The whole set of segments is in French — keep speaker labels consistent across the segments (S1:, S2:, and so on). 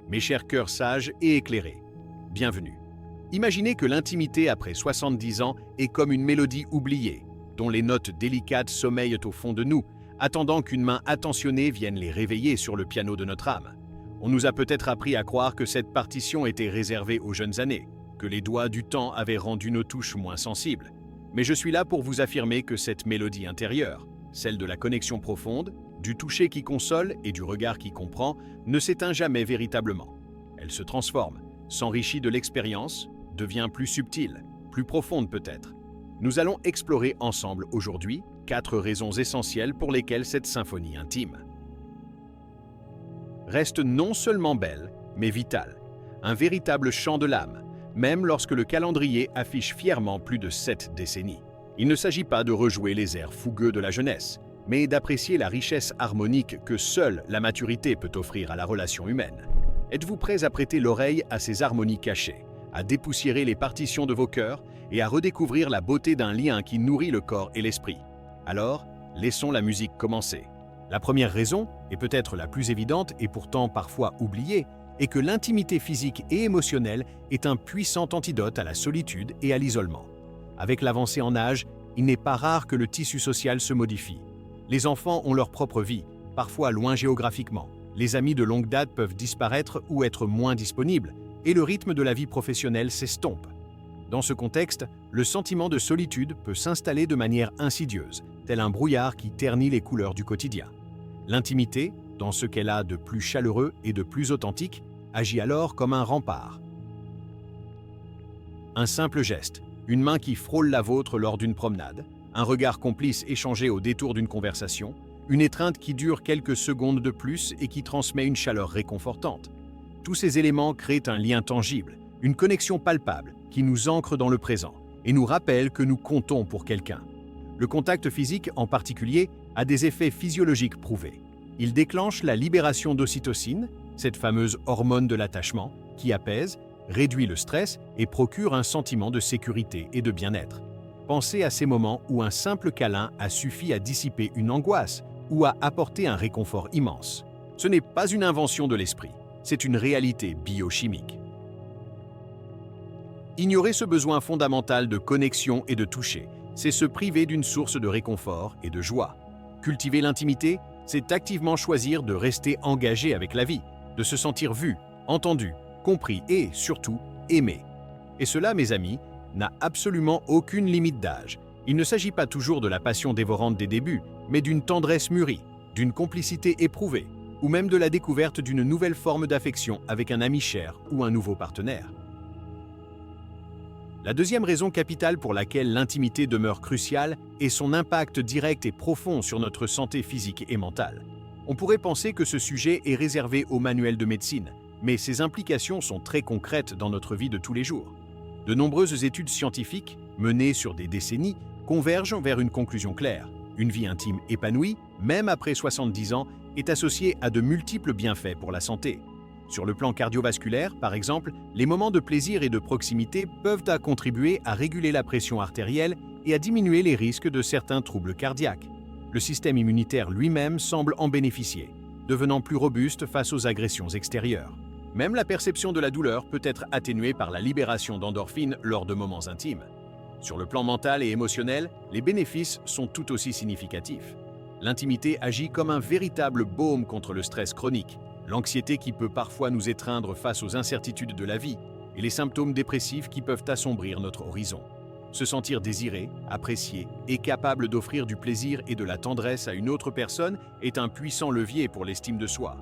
S1: Mes chers cœurs sages et éclairés, bienvenue. Imaginez que l'intimité après 70 ans est comme une mélodie oubliée, dont les notes délicates sommeillent au fond de nous, attendant qu'une main attentionnée vienne les réveiller sur le piano de notre âme. On nous a peut-être appris à croire que cette partition était réservée aux jeunes années, que les doigts du temps avaient rendu nos touches moins sensibles. Mais je suis là pour vous affirmer que cette mélodie intérieure, celle de la connexion profonde, du toucher qui console et du regard qui comprend, ne s'éteint jamais véritablement. Elle se transforme, s'enrichit de l'expérience, devient plus subtile, plus profonde peut-être. Nous allons explorer ensemble aujourd'hui 4 raisons essentielles pour lesquelles cette symphonie intime reste non seulement belle, mais vitale, un véritable chant de l'âme, même lorsque le calendrier affiche fièrement plus de 7 décennies. Il ne s'agit pas de rejouer les airs fougueux de la jeunesse, mais d'apprécier la richesse harmonique que seule la maturité peut offrir à la relation humaine. Êtes-vous prêts à prêter l'oreille à ces harmonies cachées, à dépoussiérer les partitions de vos cœurs et à redécouvrir la beauté d'un lien qui nourrit le corps et l'esprit? Alors, laissons la musique commencer. La première raison, et peut-être la plus évidente et pourtant parfois oubliée, est que l'intimité physique et émotionnelle est un puissant antidote à la solitude et à l'isolement. Avec l'avancée en âge, il n'est pas rare que le tissu social se modifie. Les enfants ont leur propre vie, parfois loin géographiquement. Les amis de longue date peuvent disparaître ou être moins disponibles, et le rythme de la vie professionnelle s'estompe. Dans ce contexte, le sentiment de solitude peut s'installer de manière insidieuse, tel un brouillard qui ternit les couleurs du quotidien. L'intimité, dans ce qu'elle a de plus chaleureux et de plus authentique, agit alors comme un rempart. Un simple geste, une main qui frôle la vôtre lors d'une promenade, un regard complice échangé au détour d'une conversation, une étreinte qui dure quelques secondes de plus et qui transmet une chaleur réconfortante. Tous ces éléments créent un lien tangible, une connexion palpable qui nous ancre dans le présent et nous rappelle que nous comptons pour quelqu'un. Le contact physique, en particulier, a des effets physiologiques prouvés. Il déclenche la libération d'ocytocine, cette fameuse hormone de l'attachement, qui apaise, réduit le stress et procure un sentiment de sécurité et de bien-être. Pensez à ces moments où un simple câlin a suffi à dissiper une angoisse ou à apporter un réconfort immense. Ce n'est pas une invention de l'esprit, c'est une réalité biochimique. Ignorer ce besoin fondamental de connexion et de toucher, c'est se priver d'une source de réconfort et de joie. Cultiver l'intimité, c'est activement choisir de rester engagé avec la vie, de se sentir vu, entendu, compris et, surtout, aimé. Et cela, mes amis, n'a absolument aucune limite d'âge. Il ne s'agit pas toujours de la passion dévorante des débuts, mais d'une tendresse mûrie, d'une complicité éprouvée, ou même de la découverte d'une nouvelle forme d'affection avec un ami cher ou un nouveau partenaire. La deuxième raison capitale pour laquelle l'intimité demeure cruciale est son impact direct et profond sur notre santé physique et mentale. On pourrait penser que ce sujet est réservé aux manuels de médecine, mais ses implications sont très concrètes dans notre vie de tous les jours. De nombreuses études scientifiques, menées sur des décennies, convergent vers une conclusion claire. Une vie intime épanouie, même après 70 ans, est associée à de multiples bienfaits pour la santé. Sur le plan cardiovasculaire, par exemple, les moments de plaisir et de proximité peuvent contribuer à réguler la pression artérielle et à diminuer les risques de certains troubles cardiaques. Le système immunitaire lui-même semble en bénéficier, devenant plus robuste face aux agressions extérieures. Même la perception de la douleur peut être atténuée par la libération d'endorphines lors de moments intimes. Sur le plan mental et émotionnel, les bénéfices sont tout aussi significatifs. L'intimité agit comme un véritable baume contre le stress chronique, l'anxiété qui peut parfois nous étreindre face aux incertitudes de la vie et les symptômes dépressifs qui peuvent assombrir notre horizon. Se sentir désiré, apprécié et capable d'offrir du plaisir et de la tendresse à une autre personne est un puissant levier pour l'estime de soi.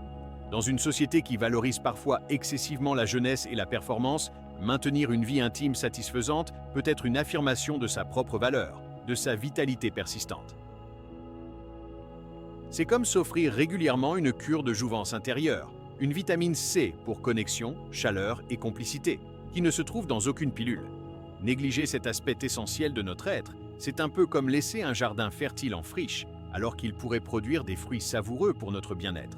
S1: Dans une société qui valorise parfois excessivement la jeunesse et la performance, maintenir une vie intime satisfaisante peut être une affirmation de sa propre valeur, de sa vitalité persistante. C'est comme s'offrir régulièrement une cure de jouvence intérieure, une vitamine C pour connexion, chaleur et complicité, qui ne se trouve dans aucune pilule. Négliger cet aspect essentiel de notre être, c'est un peu comme laisser un jardin fertile en friche, alors qu'il pourrait produire des fruits savoureux pour notre bien-être.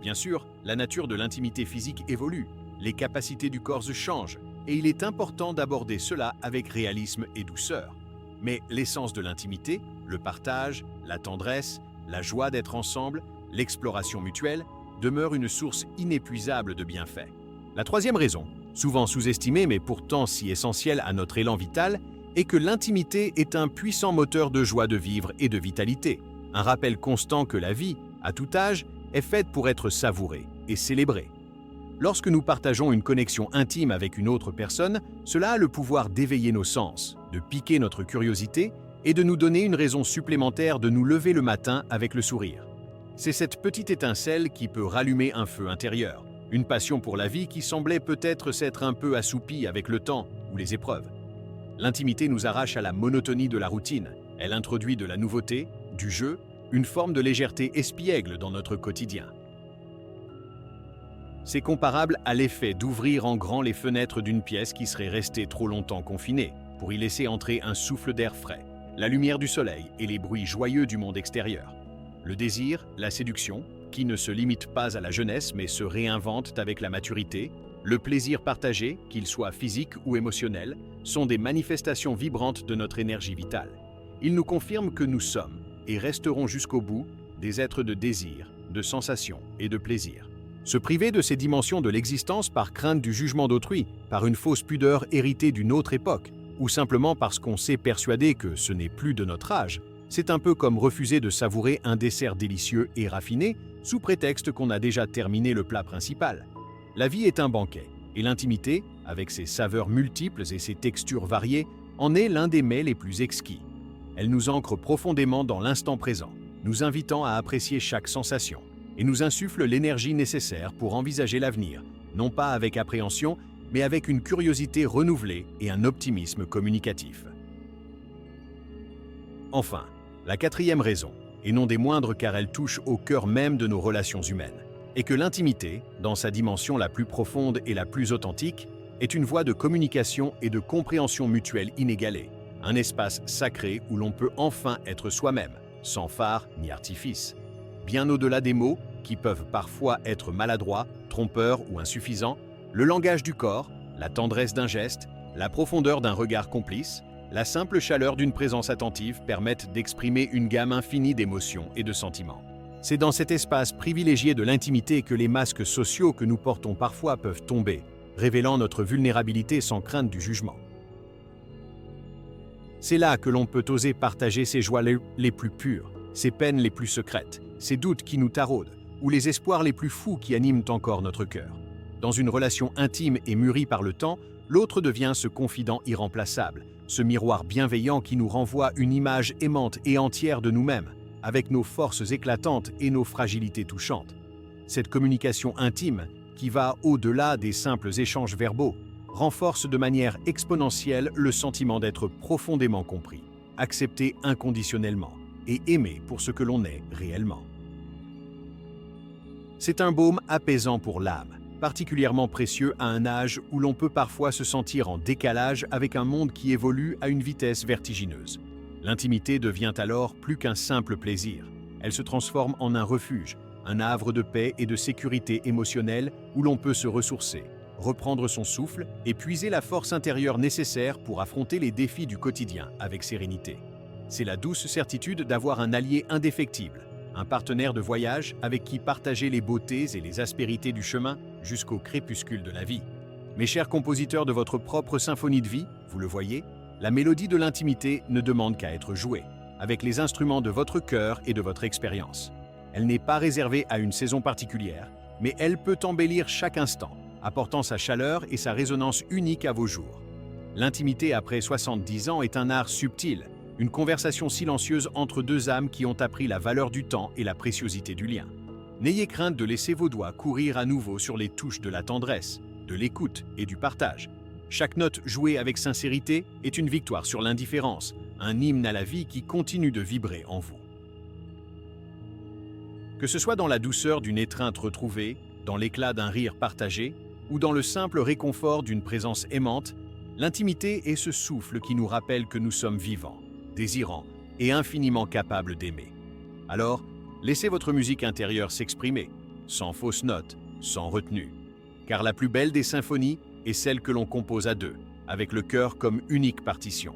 S1: Bien sûr, la nature de l'intimité physique évolue, les capacités du corps changent, et il est important d'aborder cela avec réalisme et douceur. Mais l'essence de l'intimité, le partage, la tendresse, la joie d'être ensemble, l'exploration mutuelle, demeure une source inépuisable de bienfaits. La troisième raison, souvent sous-estimée mais pourtant si essentielle à notre élan vital, est que l'intimité est un puissant moteur de joie de vivre et de vitalité, un rappel constant que la vie, à tout âge, est faite pour être savourée et célébrée. Lorsque nous partageons une connexion intime avec une autre personne, cela a le pouvoir d'éveiller nos sens, de piquer notre curiosité et de nous donner une raison supplémentaire de nous lever le matin avec le sourire. C'est cette petite étincelle qui peut rallumer un feu intérieur, une passion pour la vie qui semblait peut-être s'être un peu assoupie avec le temps ou les épreuves. L'intimité nous arrache à la monotonie de la routine, elle introduit de la nouveauté, du jeu, une forme de légèreté espiègle dans notre quotidien. C'est comparable à l'effet d'ouvrir en grand les fenêtres d'une pièce qui serait restée trop longtemps confinée, pour y laisser entrer un souffle d'air frais, la lumière du soleil et les bruits joyeux du monde extérieur. Le désir, la séduction, qui ne se limitent pas à la jeunesse mais se réinventent avec la maturité, le plaisir partagé, qu'il soit physique ou émotionnel, sont des manifestations vibrantes de notre énergie vitale. Ils nous confirment que nous sommes, et resteront jusqu'au bout, des êtres de désir, de sensations et de plaisir. Se priver de ces dimensions de l'existence par crainte du jugement d'autrui, par une fausse pudeur héritée d'une autre époque, ou simplement parce qu'on s'est persuadé que ce n'est plus de notre âge, c'est un peu comme refuser de savourer un dessert délicieux et raffiné sous prétexte qu'on a déjà terminé le plat principal. La vie est un banquet, et l'intimité, avec ses saveurs multiples et ses textures variées, en est l'un des mets les plus exquis. Elle nous ancre profondément dans l'instant présent, nous invitant à apprécier chaque sensation, et nous insuffle l'énergie nécessaire pour envisager l'avenir, non pas avec appréhension, mais avec une curiosité renouvelée et un optimisme communicatif. Enfin, la quatrième raison, et non des moindres car elle touche au cœur même de nos relations humaines, est que l'intimité, dans sa dimension la plus profonde et la plus authentique, est une voie de communication et de compréhension mutuelle inégalée, un espace sacré où l'on peut enfin être soi-même, sans phare ni artifice. Bien au-delà des mots, qui peuvent parfois être maladroits, trompeurs ou insuffisants, le langage du corps, la tendresse d'un geste, la profondeur d'un regard complice, la simple chaleur d'une présence attentive permettent d'exprimer une gamme infinie d'émotions et de sentiments. C'est dans cet espace privilégié de l'intimité que les masques sociaux que nous portons parfois peuvent tomber, révélant notre vulnérabilité sans crainte du jugement. C'est là que l'on peut oser partager ses joies les plus pures, ses peines les plus secrètes, ses doutes qui nous taraudent, ou les espoirs les plus fous qui animent encore notre cœur. Dans une relation intime et mûrie par le temps, l'autre devient ce confident irremplaçable, ce miroir bienveillant qui nous renvoie une image aimante et entière de nous-mêmes, avec nos forces éclatantes et nos fragilités touchantes. Cette communication intime, qui va au-delà des simples échanges verbaux, renforce de manière exponentielle le sentiment d'être profondément compris, accepté inconditionnellement et aimé pour ce que l'on est réellement. C'est un baume apaisant pour l'âme, particulièrement précieux à un âge où l'on peut parfois se sentir en décalage avec un monde qui évolue à une vitesse vertigineuse. L'intimité devient alors plus qu'un simple plaisir. Elle se transforme en un refuge, un havre de paix et de sécurité émotionnelle où l'on peut se ressourcer, reprendre son souffle et puiser la force intérieure nécessaire pour affronter les défis du quotidien avec sérénité. C'est la douce certitude d'avoir un allié indéfectible, un partenaire de voyage avec qui partager les beautés et les aspérités du chemin jusqu'au crépuscule de la vie. Mes chers compositeurs de votre propre symphonie de vie, vous le voyez, la mélodie de l'intimité ne demande qu'à être jouée, avec les instruments de votre cœur et de votre expérience. Elle n'est pas réservée à une saison particulière, mais elle peut embellir chaque instant, apportant sa chaleur et sa résonance unique à vos jours. L'intimité après 70 ans est un art subtil, une conversation silencieuse entre deux âmes qui ont appris la valeur du temps et la préciosité du lien. N'ayez crainte de laisser vos doigts courir à nouveau sur les touches de la tendresse, de l'écoute et du partage. Chaque note jouée avec sincérité est une victoire sur l'indifférence, un hymne à la vie qui continue de vibrer en vous. Que ce soit dans la douceur d'une étreinte retrouvée, dans l'éclat d'un rire partagé, ou dans le simple réconfort d'une présence aimante, l'intimité est ce souffle qui nous rappelle que nous sommes vivants, désirants et infiniment capables d'aimer. Alors, laissez votre musique intérieure s'exprimer, sans fausses notes, sans retenue. Car la plus belle des symphonies est celle que l'on compose à deux, avec le cœur comme unique partition.